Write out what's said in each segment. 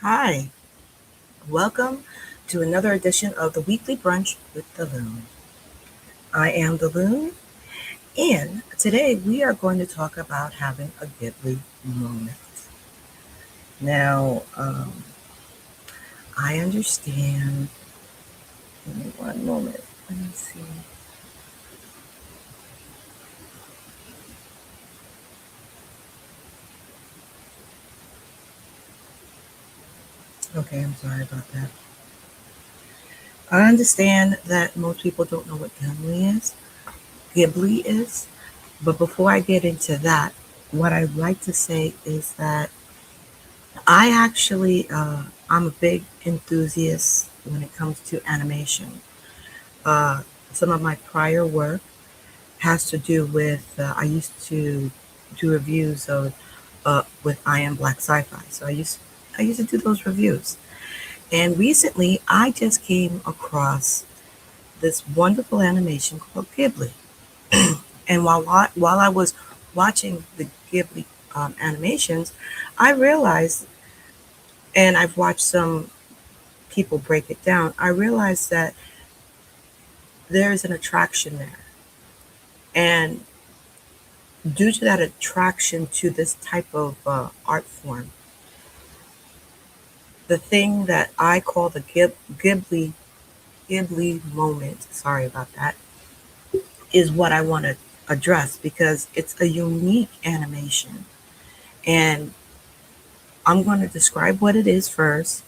Hi, welcome to another edition of the Weekly Brunch with the Loon. I am the Loon, and today we are going to talk about having a Ghibli moment. Now, I understand. Give me one moment. Let me see. Okay, I'm sorry about that. I understand that most people don't know what Ghibli is, but before I get into that, what I'd like to say is that I'm a big enthusiast when it comes to animation. Uh, some of my prior work has to do with, I used to do reviews of, with I Am Black Sci-Fi. I used to do those reviews. And recently I just came across this wonderful animation called Ghibli. And while I was watching the Ghibli animations, I realized, and I've watched some people break it down, I realized that there's an attraction there. And due to that attraction to this type of art form, the thing that I call the Ghibli moment, sorry about that, is what I want to address because it's a unique animation. And I'm going to describe what it is first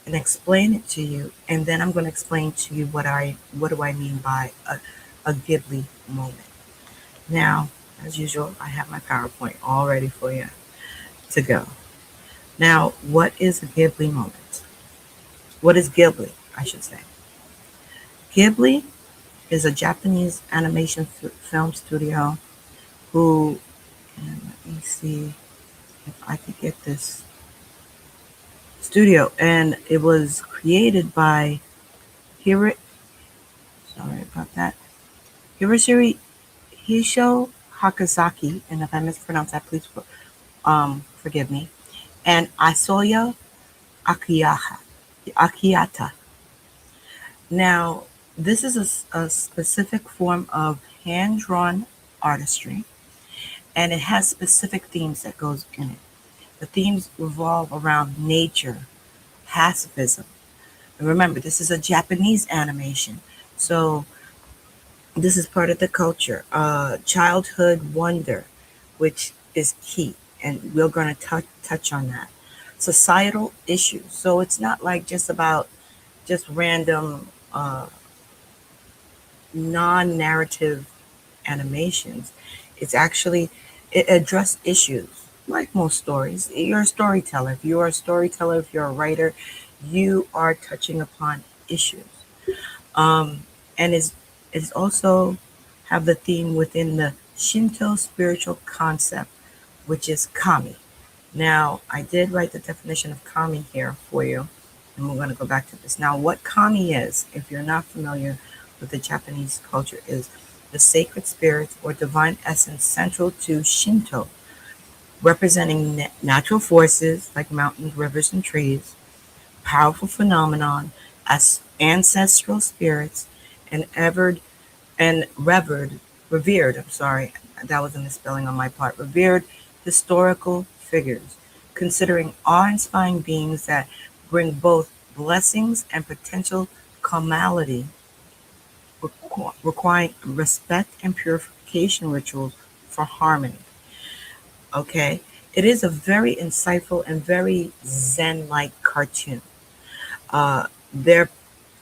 and explain it to you, and then I'm going to explain to you what do I mean by a Ghibli moment. Now, as usual, I have my PowerPoint all ready for you to go. Now, what is a Ghibli moment? What is Ghibli, I should say? Ghibli is a Japanese animation film studio who, and let me see if I could get this studio, and it was created by Hiro, sorry about that, Hiroshiri Hisho Hakazaki, and if I mispronounce that, please forgive me, and Asoya Akiyata. Now, this is a specific form of hand-drawn artistry, and it has specific themes that goes in it. The themes revolve around nature, pacifism. And remember, this is a Japanese animation, so this is part of the culture. Childhood wonder, which is key, and we're going to touch on that. Societal issues, so it's not like just about just random non-narrative animations. It's actually it address issues like most stories. You're a storyteller. If you're a storyteller, if you're a writer, you are touching upon issues. And it's also have the theme within the Shinto spiritual concept, which is kami. Now, I did write the definition of kami here for you, and we're going to go back to this. Now, what kami is, if you're not familiar with the Japanese culture, is the sacred spirit or divine essence central to Shinto, representing natural forces like mountains, rivers, and trees, powerful phenomenon as ancestral spirits, and revered, I'm sorry, that was a misspelling on my part, revered historical figures, considering awe-inspiring beings that bring both blessings and potential calamity, requiring respect and purification rituals for harmony. Okay? It is a very insightful and very Zen-like cartoon. Uh, their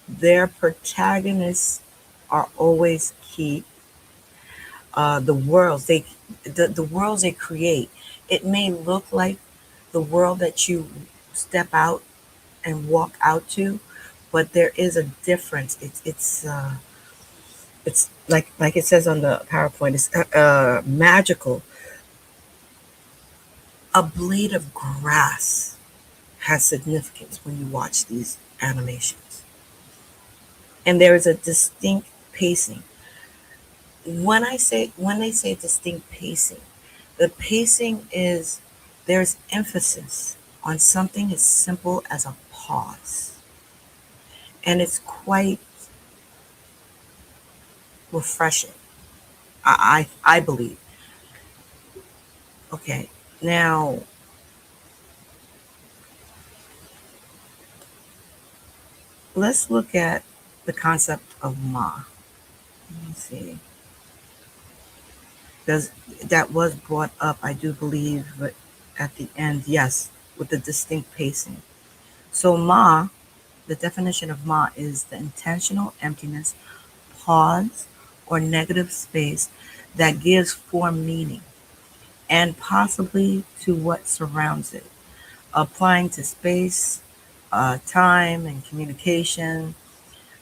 their protagonists are always key. The worlds the worlds they create, it may look like the world that you step out and walk out to, but there is a difference. It's like it says on the PowerPoint. It's magical. A blade of grass has significance when you watch these animations, and there is a distinct pacing. When they say distinct pacing, the pacing is there's emphasis on something as simple as a pause. And it's quite refreshing, I believe. Okay, now let's look at the concept of ma. Let me see. Because that was brought up, I do believe, but at the end, yes, with the distinct pacing. So, ma, the definition of ma is the intentional emptiness, pause, or negative space that gives form meaning and possibly to what surrounds it, applying to space, time, and communication,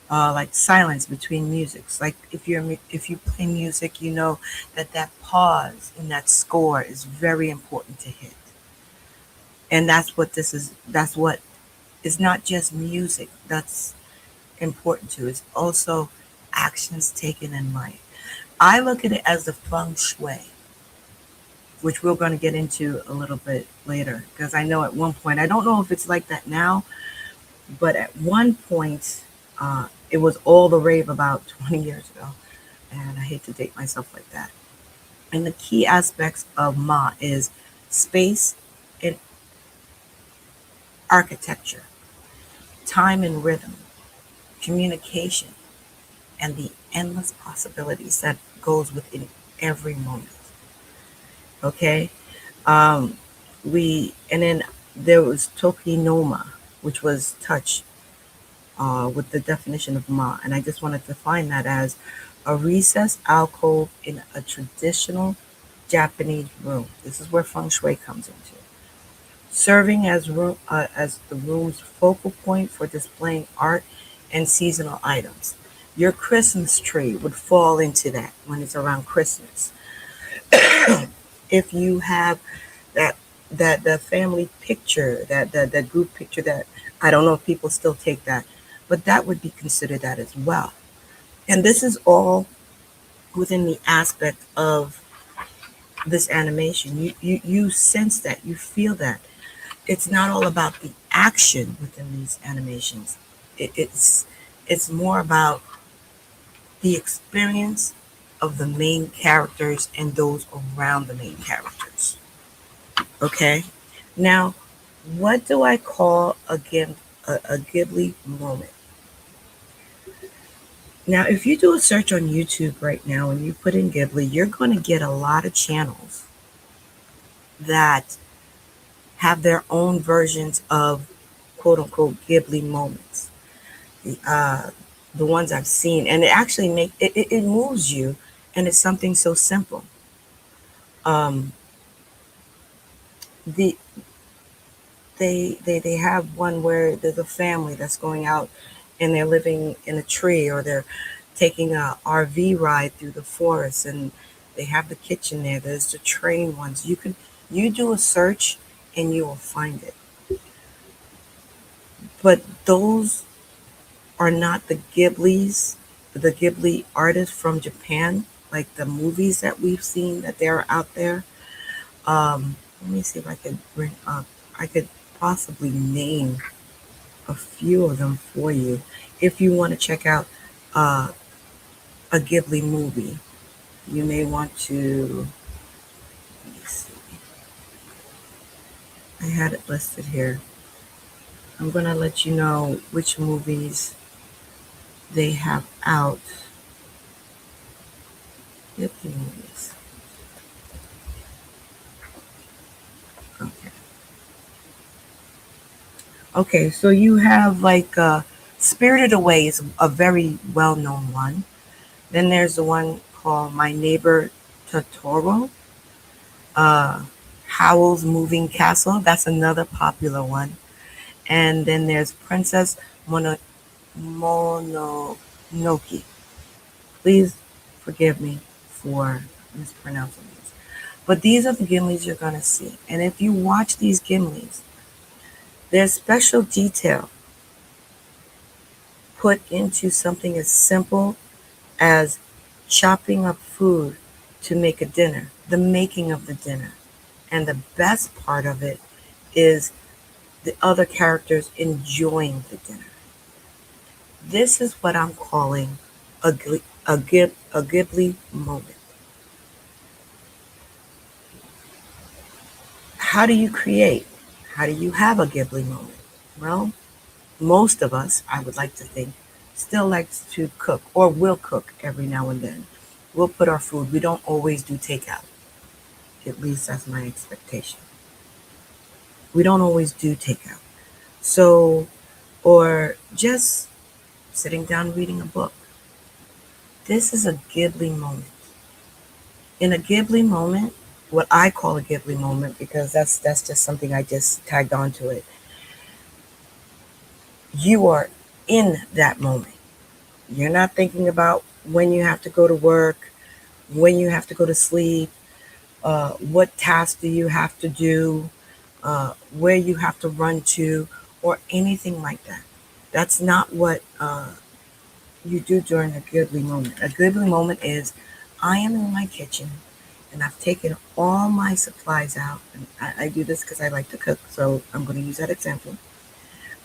like silence between musics. Like if you play music, you know that that pause in that score is very important to hit, and that's what this is. That's what it's not just music that's important to. It's also actions taken in life. I look at it as the feng shui, which we're going to get into a little bit later, because I know at one point, I don't know if it's like that now, but at one point, it was all the rave about 20 years ago. And I hate to date myself like that. And the key aspects of Ma is space and architecture, time and rhythm, communication, and the endless possibilities that goes within every moment. Okay? Um, and then there was Tokinoma, which was touch, with the definition of ma. And I just wanted to define that as a recessed alcove in a traditional Japanese room. This is where feng shui comes into. Serving as the room's focal point for displaying art and seasonal items. Your Christmas tree would fall into that when it's around Christmas. If you have that the family picture, that group picture, that I don't know if people still take that, but that would be considered that as well. And this is all within the aspect of this animation. You sense that, you feel that. It's not all about the action within these animations. It's more about the experience of the main characters and those around the main characters. Okay? Now, what do I call a Ghibli moment? Now, if you do a search on YouTube right now and you put in Ghibli, you're going to get a lot of channels that have their own versions of quote unquote Ghibli moments. The, uh, the ones I've seen, and it moves you, and it's something so simple. Um, the they have one where there's a family that's going out and they're living in a tree, or they're taking a RV ride through the forest, and they have the kitchen there. There's the train ones. You do a search and you will find it. But those are not the Ghibli artists from Japan, like the movies that we've seen that they're out there. Let me see if I could bring up. I could possibly name a few of them for you if you want to check out uh, a Ghibli movie. You may want to. Let me see. I had it listed here. I'm gonna let you know which movies they have out. Ghibli movies. Okay. Okay. So you have like Spirited Away is a very well-known one. Then there's the one called My Neighbor Totoro. Uh, Howl's Moving Castle. That's another popular one. And then there's Princess Mononoke. Please forgive me for mispronouncing these. But these are the Gimlis you're going to see. And if you watch these Gimlis, there's special detail put into something as simple as chopping up food to make a dinner, the making of the dinner. And the best part of it is the other characters enjoying the dinner. This is what I'm calling a Ghibli moment. How do you create? How do you have a Ghibli moment? Well, most of us, I would like to think, still likes to cook or will cook every now and then. We'll put our food. We don't always do takeout. At least that's my expectation. We don't always do takeout. So, or just sitting down reading a book. This is a Ghibli moment. In a Ghibli moment, what I call a Ghibli moment, because that's just something I just tagged onto it. You are in that moment. You're not thinking about when you have to go to work, when you have to go to sleep, what tasks do you have to do, where you have to run to, or anything like that. That's not what you do during a Ghibli moment. A Ghibli moment is I am in my kitchen and I've taken all my supplies out. And I do this because I like to cook, so I'm going to use that example.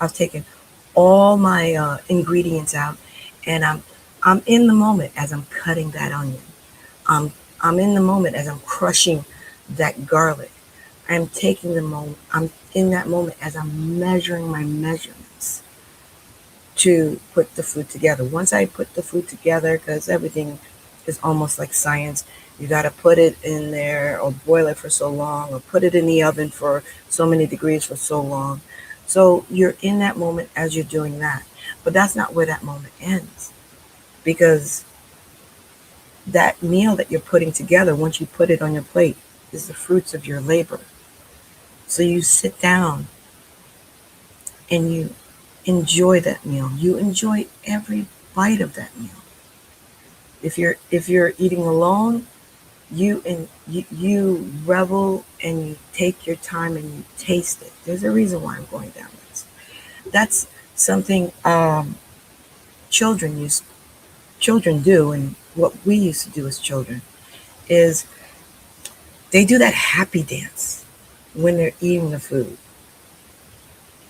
I've taken all my ingredients out, and I'm in the moment as I'm cutting that onion. I'm in the moment as I'm crushing that garlic. I'm taking the moment. I'm in that moment as I'm measuring my measurements to put the food together. Once I put the food together, because everything is almost like science, you got to put it in there or boil it for so long or put it in the oven for so many degrees for so long. So you're in that moment as you're doing that. But that's not where that moment ends, because that meal that you're putting together, once you put it on your plate, is the fruits of your labor. So you sit down and you enjoy that meal. You enjoy every bite of that meal. If you're eating alone, you revel and you take your time and you taste it. There's a reason why I'm going down this. That's something children use children do, and what we used to do as children is they do that happy dance when they're eating the food.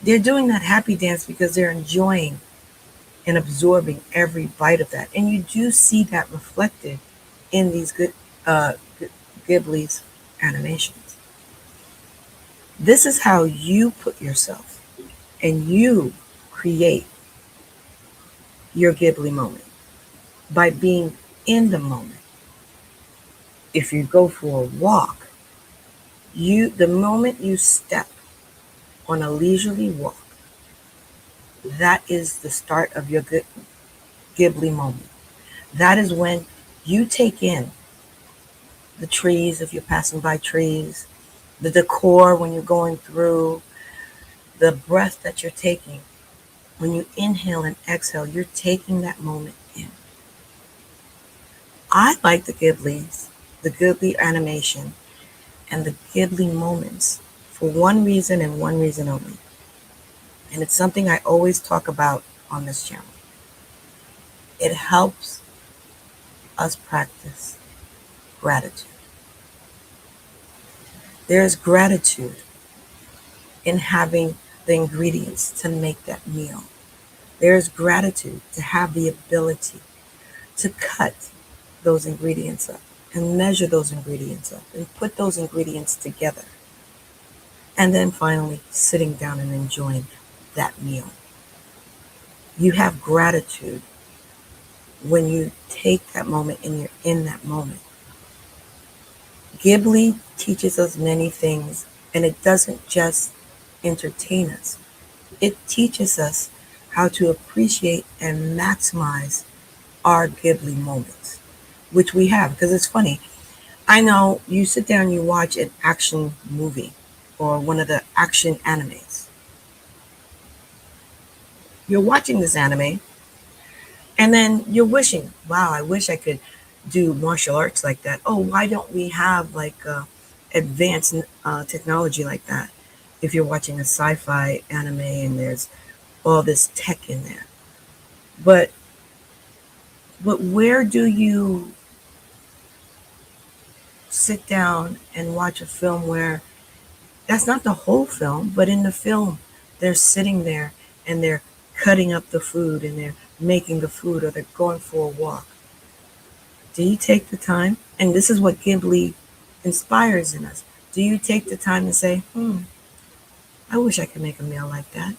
They're doing that happy dance because they're enjoying and absorbing every bite of that. And you do see that reflected in these good Ghibli's animations. This is how you put yourself and you create your Ghibli moment by being in the moment. If you go for a walk, the moment you step on a leisurely walk, that is the start of your Ghibli moment. That is when you take in the trees if you're passing by trees, the decor when you're going through, the breath that you're taking. When you inhale and exhale, you're taking that moment in. I like the Ghibli animation, and the Ghibli moments for one reason and one reason only. And it's something I always talk about on this channel. It helps us practice gratitude. There's gratitude in having the ingredients to make that meal. There's gratitude to have the ability to cut those ingredients up and measure those ingredients up and put those ingredients together. And then finally, sitting down and enjoying that meal. You have gratitude when you take that moment and you're in that moment. Ghibli teaches us many things, and it doesn't just entertain us. It teaches us how to appreciate and maximize our Ghibli moments, which we have. Because it's funny, I know you sit down, you watch an action movie or one of the action animes. You're watching this anime, and then you're wishing, wow, I wish I could do martial arts like that. Oh, why don't we have like advanced technology like that? If you're watching a sci-fi anime and there's all this tech in there, but where do you sit down and watch a film where that's not the whole film, but in the film They're sitting there and they're cutting up the food and they're making the food or they're going for a walk. Do you take the time? And this is what Ghibli inspires in us. Do you take the time to say, I wish I could make a meal like that?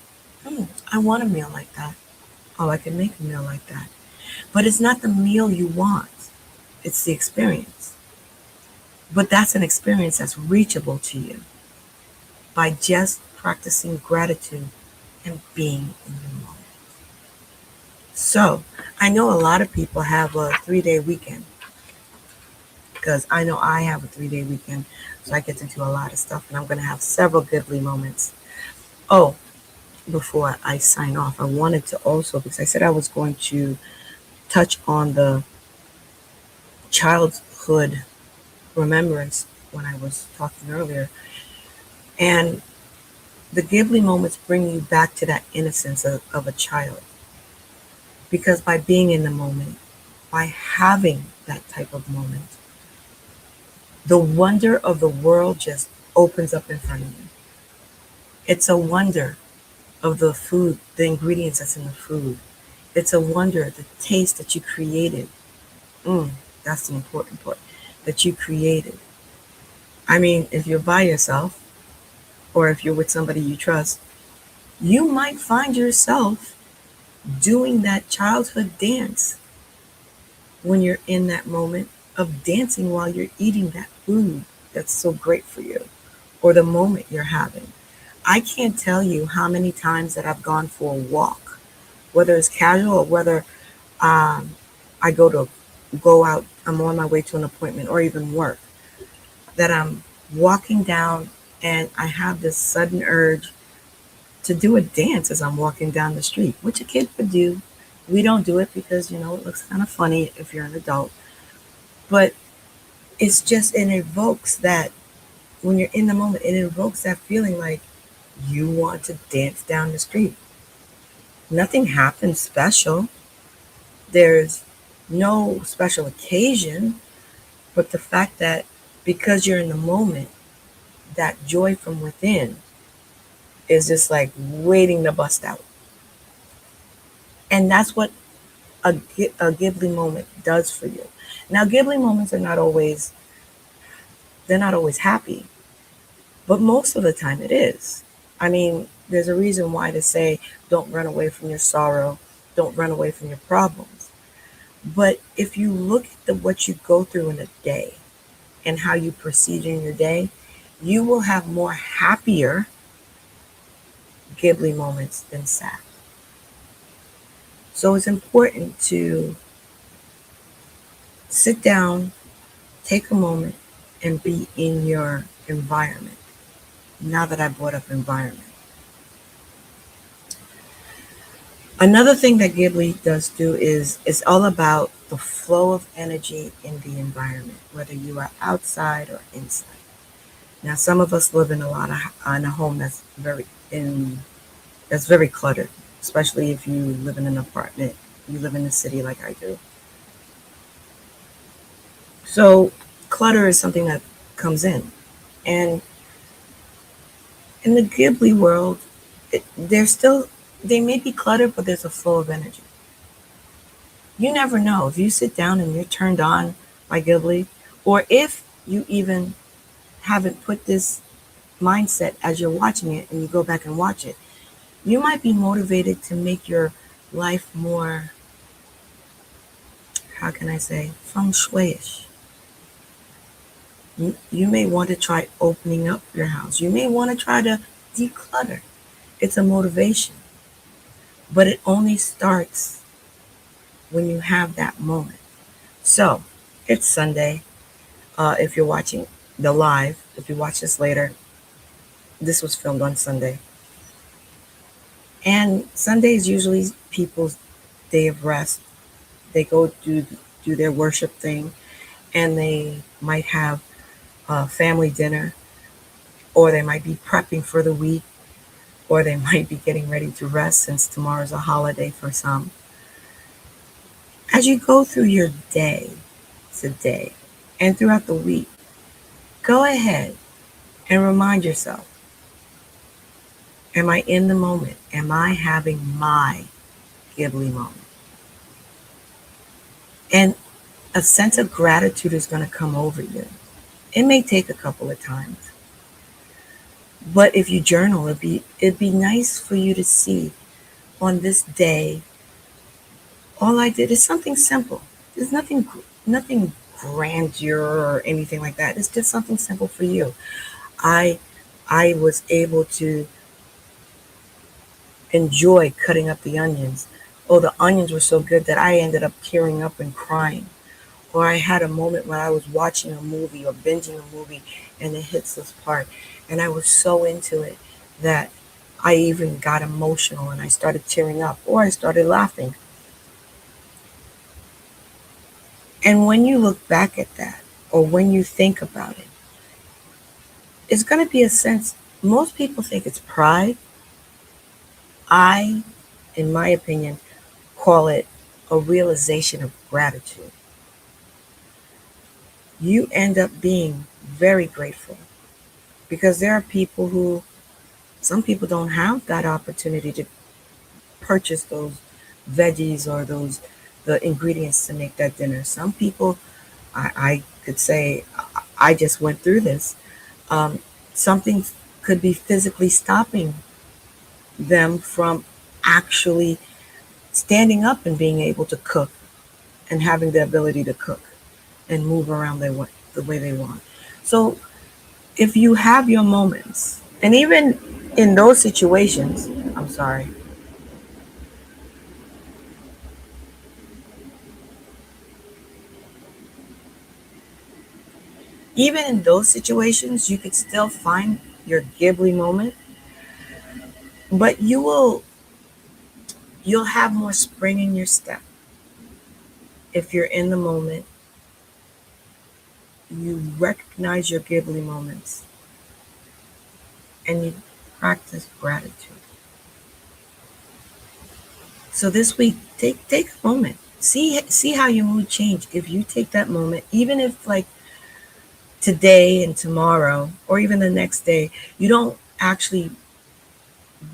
I want a meal like that. Oh, I can make a meal like that. But it's not the meal you want, it's the experience. But that's an experience that's reachable to you by just practicing gratitude and being in the moment. So, I know a lot of people have a 3 day weekend because I know I have a 3 day weekend. So, I get to do a lot of stuff, and I'm going to have several Ghibli moments. Oh, before I sign off, I wanted to also, because I said I was going to touch on the childhood remembrance when I was talking earlier. And the Ghibli moments bring you back to that innocence of a child. Because by being in the moment, by having that type of moment, the wonder of the world just opens up in front of you. It's a wonder of the food, the ingredients that's in the food. It's a wonder, the taste that you created. That's the important part, that you created. I mean, if you're by yourself or if you're with somebody you trust, you might find yourself doing that childhood dance when you're in that moment of dancing while you're eating that food that's so great for you or the moment you're having. I can't tell you how many times that I've gone for a walk, whether it's casual or whether um, I go out, I'm on my way to an appointment or even work, that I'm walking down and I have this sudden urge to do a dance as I'm walking down the street, which a kid would do. We don't do it because, it looks kind of funny if you're an adult. But it's just, it evokes that, when you're in the moment, it evokes that feeling like you want to dance down the street. Nothing happens special. There's no special occasion, but the fact that because you're in the moment, that joy from within is just like waiting to bust out. And that's what a Ghibli moment does for you. Now, Ghibli moments are not always, they're not always happy, but most of the time it is. I mean, there's a reason why to say, don't run away from your sorrow, don't run away from your problems. But if you look at what you go through in a day and how you proceed in your day, you will have more happier Ghibli moments than sad. So it's important to sit down, take a moment, and be in your environment. Now that I brought up environment. Another thing that Ghibli does do is it's all about the flow of energy in the environment, whether you are outside or inside. Now, some of us live in a home that's very cluttered, especially if you live in an apartment, you live in the city like I do. So, clutter is something that comes in, and in the Ghibli world, they may be cluttered, but there's a flow of energy. You never know if you sit down and you're turned on by Ghibli, or if you even haven't put this mindset as you're watching it and you go back and watch it, you might be motivated to make your life more, how can I say, feng shui-ish. You may want to try opening up your house. You may want to try to declutter. It's a motivation, but it only starts when you have that moment. So, it's Sunday. If you're watching the live, if you watch this later, this was filmed on Sunday. And Sunday is usually people's day of rest. They go do their worship thing, and they might have a family dinner, or they might be prepping for the week, or they might be getting ready to rest since tomorrow's a holiday for some. As you go through your day today and throughout the week, go ahead and remind yourself, Am I in the moment? Am I having my Ghibli moment? And a sense of gratitude is going to come over you. It may take a couple of times, but if you journal, it'd be nice for you to see on this day. All I did is something simple. There's nothing grandeur or anything like that. It's just something simple for you. I I was able to enjoy cutting up the onions. Oh, the onions were so good that I ended up tearing up and crying. Or I had a moment when I was watching a movie or binging a movie and it hits this part. And I was so into it that I even got emotional and I started tearing up or I started laughing. And when you look back at that or when you think about it, it's going to be a sense, most people think it's pride. I, in my opinion, call it a realization of gratitude. You end up being very grateful because there are people who, some people don't have that opportunity to purchase those veggies or those the ingredients to make that dinner. Some people, I could say, I just went through this. Um, Something could be physically stopping them from actually standing up and being able to cook and having the ability to cook and move around the way they want. So if you have your moments, and even in those situations, I'm sorry, even in those situations, you could still find your Ghibli moment, but you'll have more spring in your step if you're in the moment. You recognize your Ghibli moments and you practice gratitude. So this week, take a moment. See how your mood change if you take that moment, even if like today and tomorrow or even the next day, you don't actually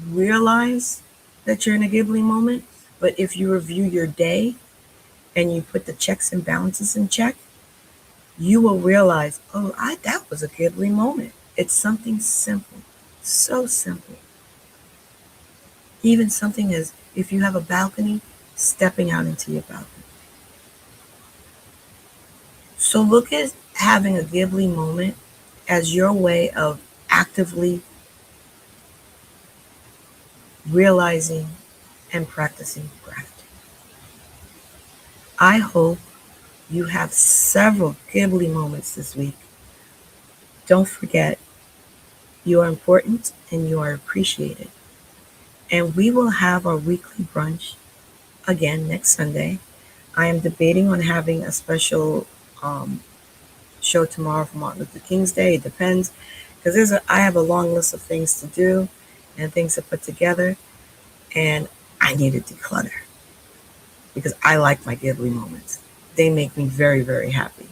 realize that you're in a Ghibli moment. But if you review your day and you put the checks and balances in check, you will realize, oh, that was a Ghibli moment. It's something simple, so simple. Even something as if you have a balcony, stepping out into your balcony. So look at having a Ghibli moment as your way of actively realizing and practicing gratitude. I hope you have several Ghibli moments this week. Don't forget, you are important and you are appreciated. And we will have our weekly brunch again next Sunday. I am debating on having a special um, show tomorrow for Martin Luther King's Day. It depends because I have a long list of things to do and things to put together, and I need to declutter because I like my Ghibli moments. They make me very, very happy,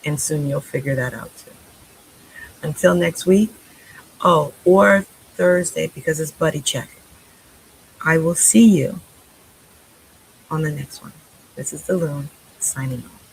and soon you'll figure that out too. Until next week, oh, or Thursday because it's Buddy Check. I will see you on the next one. This is the Loon signing off.